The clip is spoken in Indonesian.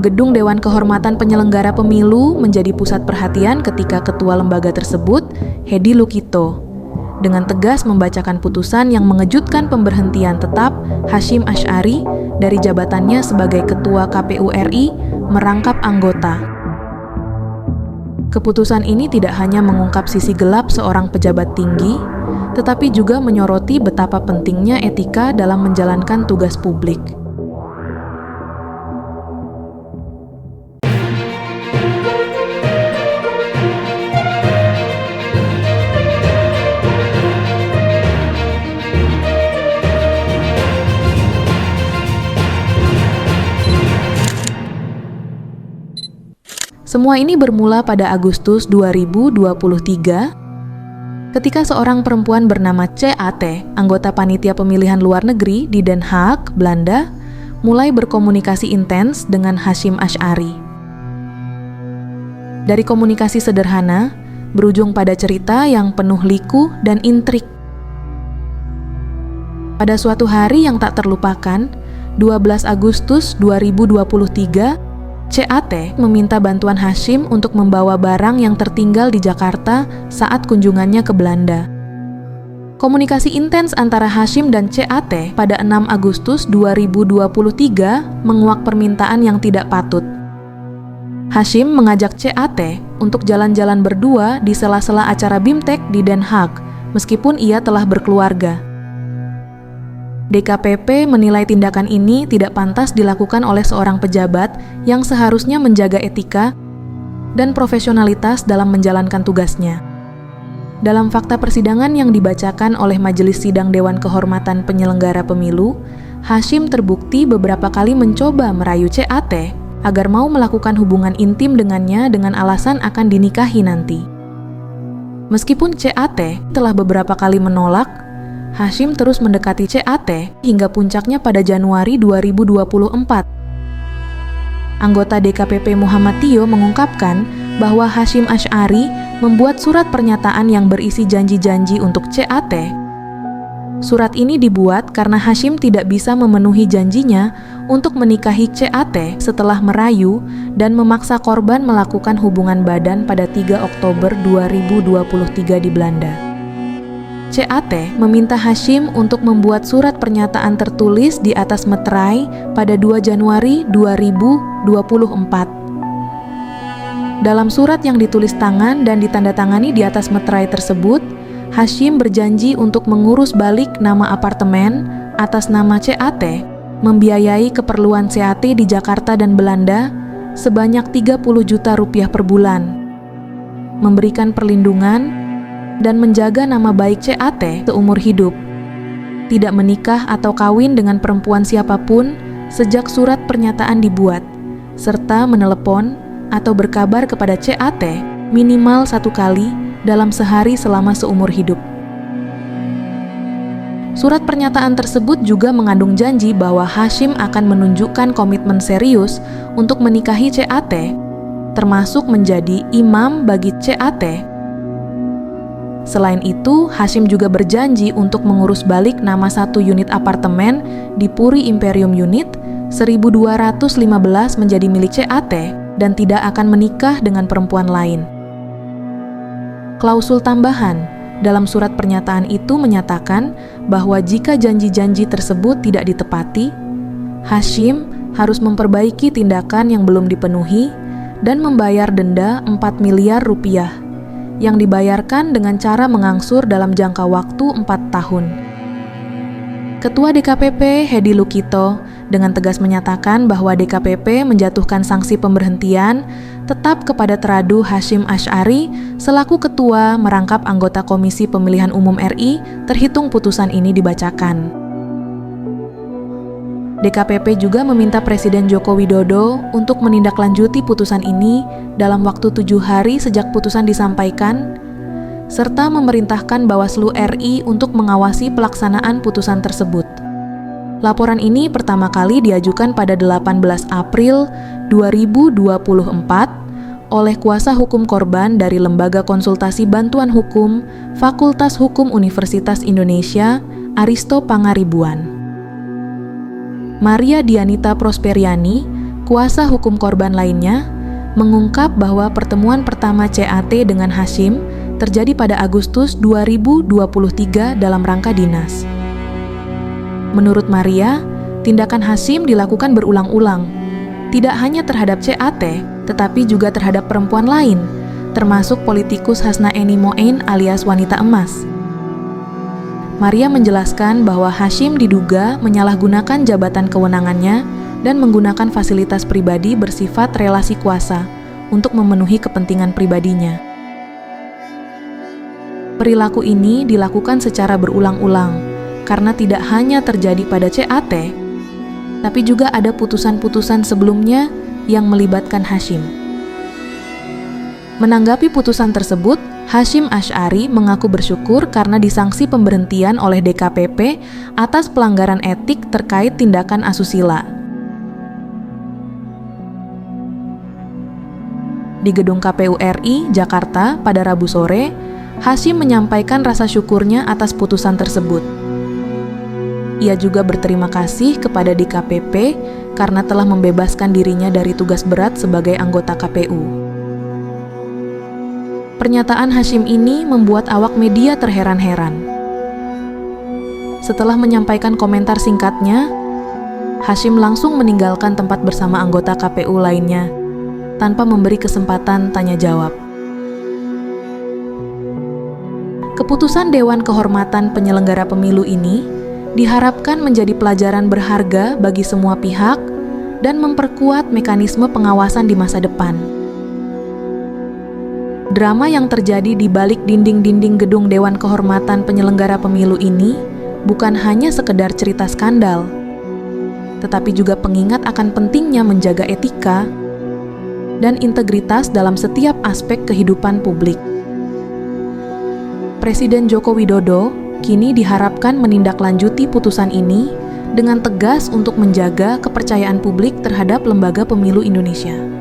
Gedung Dewan Kehormatan Penyelenggara Pemilu menjadi pusat perhatian ketika ketua lembaga tersebut, Hedi Lukito, dengan tegas membacakan putusan yang mengejutkan pemberhentian tetap Hasyim Asy'ari dari jabatannya sebagai Ketua KPU RI merangkap anggota. Keputusan ini tidak hanya mengungkap sisi gelap seorang pejabat tinggi, tetapi juga menyoroti betapa pentingnya etika dalam menjalankan tugas publik. Semua ini bermula pada Agustus 2023 ketika seorang perempuan bernama CAT, anggota panitia pemilihan luar negeri di Den Haag, Belanda, mulai berkomunikasi intens dengan Hasyim Asy'ari. Dari komunikasi sederhana, berujung pada cerita yang penuh liku dan intrik. Pada suatu hari yang tak terlupakan, 12 Agustus 2023, CAT meminta bantuan Hasyim untuk membawa barang yang tertinggal di Jakarta saat kunjungannya ke Belanda. Komunikasi intens antara Hasyim dan CAT pada 6 Agustus 2023 menguak permintaan yang tidak patut. Hasyim mengajak CAT untuk jalan-jalan berdua di sela-sela acara BIMTEK di Den Haag, meskipun ia telah berkeluarga. DKPP menilai tindakan ini tidak pantas dilakukan oleh seorang pejabat yang seharusnya menjaga etika dan profesionalitas dalam menjalankan tugasnya. Dalam fakta persidangan yang dibacakan oleh Majelis Sidang Dewan Kehormatan Penyelenggara Pemilu, Hasyim terbukti beberapa kali mencoba merayu CAT agar mau melakukan hubungan intim dengannya dengan alasan akan dinikahi nanti. Meskipun CAT telah beberapa kali menolak, Hasyim terus mendekati CAT hingga puncaknya pada Januari 2024. Anggota DKPP Muhammad Tio mengungkapkan bahwa Hasyim Asy'ari membuat surat pernyataan yang berisi janji-janji untuk CAT. Surat ini dibuat karena Hasyim tidak bisa memenuhi janjinya untuk menikahi CAT setelah merayu dan memaksa korban melakukan hubungan badan pada 3 Oktober 2023 di Belanda. CAT meminta Hasyim untuk membuat surat pernyataan tertulis di atas meterai pada 2 Januari 2024. Dalam surat yang ditulis tangan dan ditandatangani di atas meterai tersebut, Hasyim berjanji untuk mengurus balik nama apartemen atas nama CAT, membiayai keperluan CAT di Jakarta dan Belanda sebanyak 30 juta rupiah per bulan, memberikan perlindungan dan menjaga nama baik CAT seumur hidup, tidak menikah atau kawin dengan perempuan siapapun sejak surat pernyataan dibuat, serta menelepon atau berkabar kepada CAT minimal 1 kali dalam sehari selama seumur hidup. Surat pernyataan tersebut juga mengandung janji bahwa Hasyim akan menunjukkan komitmen serius untuk menikahi CAT, termasuk menjadi imam bagi CAT. Selain itu, Hasyim juga berjanji untuk mengurus balik nama 1 unit apartemen di Puri Imperium Unit 1215 menjadi milik CAT dan tidak akan menikah dengan perempuan lain. Klausul tambahan dalam surat pernyataan itu menyatakan bahwa jika janji-janji tersebut tidak ditepati, Hasyim harus memperbaiki tindakan yang belum dipenuhi dan membayar denda 4 miliar rupiah yang dibayarkan dengan cara mengangsur dalam jangka waktu 4 tahun. Ketua DKPP Hedi Lukito dengan tegas menyatakan bahwa DKPP menjatuhkan sanksi pemberhentian tetap kepada teradu Hasyim Asy'ari selaku ketua merangkap anggota Komisi Pemilihan Umum RI terhitung putusan ini dibacakan. DKPP juga meminta Presiden Joko Widodo untuk menindaklanjuti putusan ini dalam waktu 7 hari sejak putusan disampaikan, serta memerintahkan Bawaslu RI untuk mengawasi pelaksanaan putusan tersebut. Laporan ini pertama kali diajukan pada 18 April 2024 oleh kuasa hukum korban dari Lembaga Konsultasi Bantuan Hukum Fakultas Hukum Universitas Indonesia, Aristo Pangaribuan. Maria Dianita Prosperiani, kuasa hukum korban lainnya mengungkap bahwa pertemuan pertama CAT dengan Hasyim terjadi pada Agustus 2023 dalam rangka dinas. Menurut Maria, tindakan Hasyim dilakukan berulang-ulang, tidak hanya terhadap CAT, tetapi juga terhadap perempuan lain, termasuk politikus Hasna Eni Moen alias Wanita Emas. Maria menjelaskan bahwa Hasyim diduga menyalahgunakan jabatan kewenangannya dan menggunakan fasilitas pribadi bersifat relasi kuasa untuk memenuhi kepentingan pribadinya. Perilaku ini dilakukan secara berulang-ulang karena tidak hanya terjadi pada CAT, tapi juga ada putusan-putusan sebelumnya yang melibatkan Hasyim. Menanggapi putusan tersebut, Hasyim Asy'ari mengaku bersyukur karena disanksi pemberhentian oleh DKPP atas pelanggaran etik terkait tindakan asusila. Di gedung KPU RI, Jakarta, pada Rabu sore, Hasyim menyampaikan rasa syukurnya atas putusan tersebut. Ia juga berterima kasih kepada DKPP karena telah membebaskan dirinya dari tugas berat sebagai anggota KPU. Pernyataan Hasyim ini membuat awak media terheran-heran. Setelah menyampaikan komentar singkatnya, Hasyim langsung meninggalkan tempat bersama anggota KPU lainnya tanpa memberi kesempatan tanya jawab. Keputusan Dewan Kehormatan Penyelenggara Pemilu ini diharapkan menjadi pelajaran berharga bagi semua pihak dan memperkuat mekanisme pengawasan di masa depan. Drama yang terjadi di balik dinding-dinding gedung Dewan Kehormatan Penyelenggara Pemilu ini bukan hanya sekedar cerita skandal, tetapi juga pengingat akan pentingnya menjaga etika dan integritas dalam setiap aspek kehidupan publik. Presiden Joko Widodo kini diharapkan menindaklanjuti putusan ini dengan tegas untuk menjaga kepercayaan publik terhadap lembaga pemilu Indonesia.